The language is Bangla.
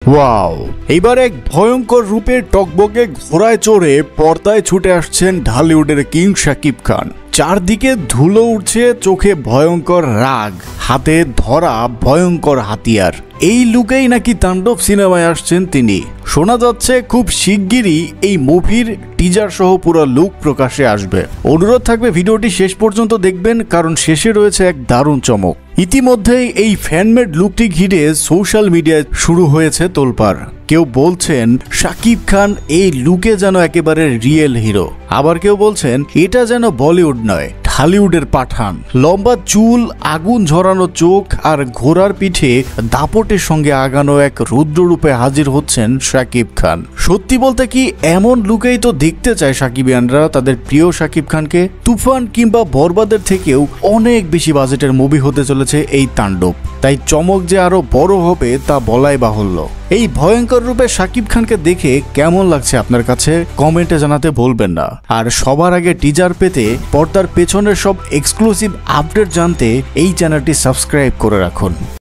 ওয়াও, এইবার এক ভয়ঙ্কর রূপে টকবকে ঘোড়ায় চড়ে পর্দায় ছুটে আসছেন ঢালিউডের কিং শাকিব খান। চারদিকে ধুলো উঠছে, চোখে ভয়ঙ্কর রাগ, হাতে ধরা ভয়ঙ্কর হাতিয়ার। এই লুকেই নাকি তাণ্ডব সিনেমায় আসছেন তিনি। শোনা যাচ্ছে খুব শিগগিরই এই মুভির টিজার সহ পুরো লুক প্রকাশে আসবে। অনুরোধ থাকবে ভিডিওটি শেষ পর্যন্ত দেখবেন, কারণ শেষে রয়েছে এক দারুণ চমক। ইতিমধ্যেই এই ফ্যানমেড লুকটি ঘিরে সোশ্যাল মিডিয়ায় শুরু হয়েছে তোলপাড়। কেউ বলছেন শাকিব খান এই লুকে যেন একেবারে রিয়েল হিরো, আবার কেউ বলছেন এটা যেন বলিউড নয়, হলিউডের পাঠান। লম্বা চুল, আগুন ঝরানো চোখ আর ঘোড়ার পিঠে দাপটের সঙ্গে আগানো এক রুদ্ররূপে হাজির হচ্ছেন শাকিব খান। সত্যি বলতে কি, এমন লুকেই তো দেখতে চায় সাকিবিয়ানরা তাদের প্রিয় শাকিব খানকে। তুফান কিংবা বরবাদের থেকেও অনেক বেশি বাজেটের মুভি হতে চলেছে এই তাণ্ডব, তাই চমক যে আরো বড় হবে তা বলাই বাহুল্য। এই ভয়ঙ্কর রূপে শাকিব খানকে দেখে কেমন লাগছে আপনার কাছে কমেন্টে জানাতে ভুলবেন না। আর সবার আগে টিজার পেতে, পর্দার পেছনের সব এক্সক্লুসিভ আপডেট জানতে এই চ্যানেলটি সাবস্ক্রাইব করে রাখুন।